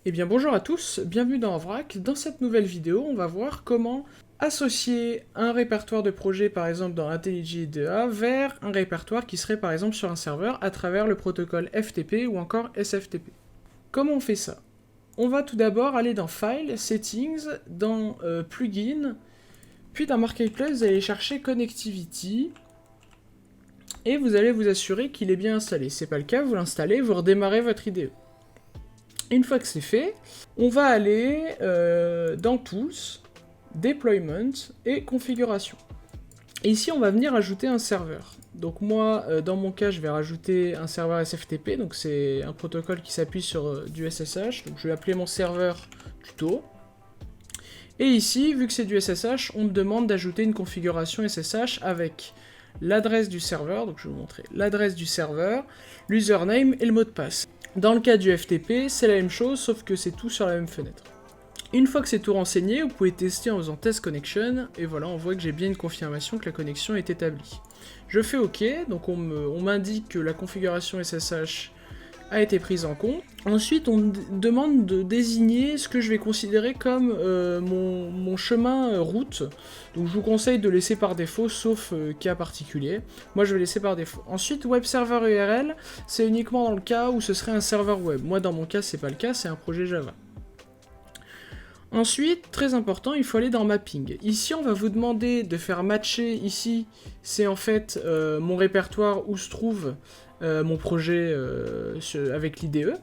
Eh bien bonjour à tous, bienvenue dans Vrac. Dans cette nouvelle vidéo, on va voir comment associer un répertoire de projet par exemple dans IntelliJ IDEA vers un répertoire qui serait par exemple sur un serveur à travers le protocole FTP ou encore SFTP. Comment on fait ça? On va tout d'abord aller dans File, Settings, dans Plugin, puis dans Marketplace, vous allez chercher Connectivity, et vous allez vous assurer qu'il est bien installé. Si c'est pas le cas, vous l'installez, vous redémarrez votre IDE. Une fois que c'est fait, on va aller dans Tools, Deployment et Configuration. Et ici, on va venir ajouter un serveur. Donc moi, dans mon cas, je vais rajouter un serveur SFTP, donc c'est un protocole qui s'appuie sur du SSH. Donc je vais appeler mon serveur tuto. Et ici, vu que c'est du SSH, on me demande d'ajouter une configuration SSH avec l'adresse du serveur, donc je vais vous montrer l'adresse du serveur, l'username et le mot de passe. Dans le cas du FTP, c'est la même chose, sauf que c'est tout sur la même fenêtre. Une fois que c'est tout renseigné, vous pouvez tester en faisant test connection, et voilà, on voit que j'ai bien une confirmation que la connexion est établie. Je fais OK, donc on m'indique que la configuration SSH a été prise en compte. Ensuite, on me demande de désigner ce que je vais considérer comme mon chemin route. Donc je vous conseille de laisser par défaut, sauf cas particulier. Moi, je vais laisser par défaut. Ensuite, web server URL, c'est uniquement dans le cas où ce serait un serveur web. Moi, dans mon cas, c'est pas le cas, c'est un projet Java. Ensuite, très important, il faut aller dans Mapping. Ici, on va vous demander de faire matcher, ici, c'est en fait mon répertoire où se trouve mon projet avec l'IDE.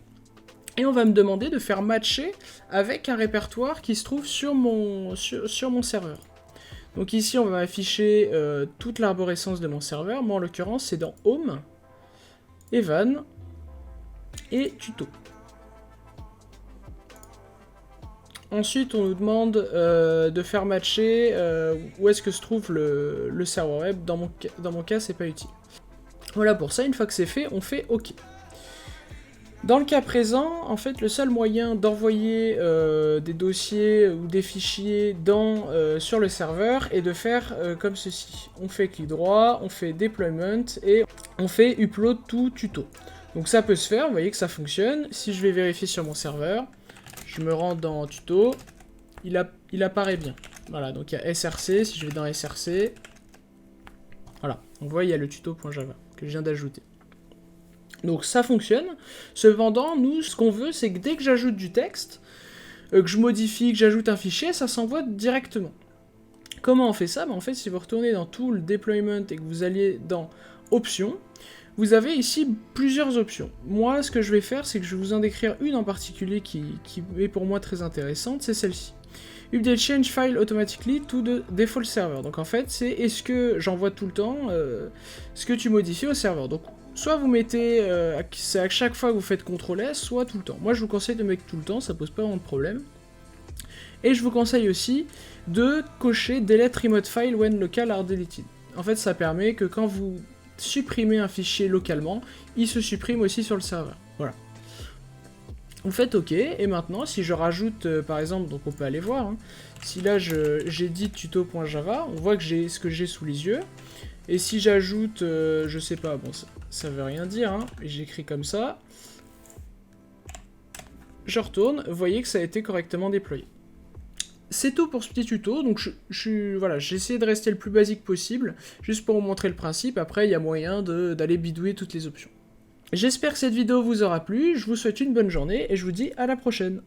Et on va me demander de faire matcher avec un répertoire qui se trouve sur mon serveur. Donc ici, on va afficher toute l'arborescence de mon serveur. Moi, en l'occurrence, c'est dans Home, Evan et Tuto. Ensuite, on nous demande de faire matcher où est-ce que se trouve le serveur web. Dans mon cas, c'est pas utile. Voilà pour ça, une fois que c'est fait, on fait OK. Dans le cas présent, en fait, le seul moyen d'envoyer des dossiers ou des fichiers sur le serveur est de faire comme ceci. On fait clic droit, on fait Deployment et on fait Upload to Tuto. Donc ça peut se faire, vous voyez que ça fonctionne. Si je vais vérifier sur mon serveur, je me rends dans Tuto, il apparaît bien. Voilà, donc il y a SRC, si je vais dans SRC, voilà, on voit il y a le tuto.java que je viens d'ajouter. Donc ça fonctionne. Cependant, nous, ce qu'on veut, c'est que dès que j'ajoute du texte, que je modifie, que j'ajoute un fichier, ça s'envoie directement. Comment on fait ça? En fait, si vous retournez dans Tool, Deployment et que vous alliez dans Options, vous avez ici plusieurs options. Moi, ce que je vais faire, c'est que je vais vous en décrire une en particulier qui est pour moi très intéressante, c'est celle-ci. Update change file automatically to the default server. Donc en fait, c'est est-ce que j'envoie tout le temps ce que tu modifies au serveur. Donc soit vous mettez, c'est à chaque fois que vous faites CTRL S, soit tout le temps. Moi, je vous conseille de mettre tout le temps, ça pose pas vraiment de problème. Et je vous conseille aussi de cocher Delete remote file when local are deleted. En fait, ça permet que quand vous supprimez un fichier localement, il se supprime aussi sur le serveur. Voilà. Vous faites OK, et maintenant, si je rajoute, par exemple, donc on peut aller voir, hein, si là j'édite tuto.java, on voit que j'ai ce que j'ai sous les yeux, et si j'ajoute, je sais pas, bon, ça veut rien dire, hein, j'écris comme ça, je retourne, vous voyez que ça a été correctement déployé. C'est tout pour ce petit tuto, donc voilà, j'ai essayé de rester le plus basique possible, juste pour vous montrer le principe. Après il y a moyen d'aller bidouiller toutes les options. J'espère que cette vidéo vous aura plu, je vous souhaite une bonne journée et je vous dis à la prochaine.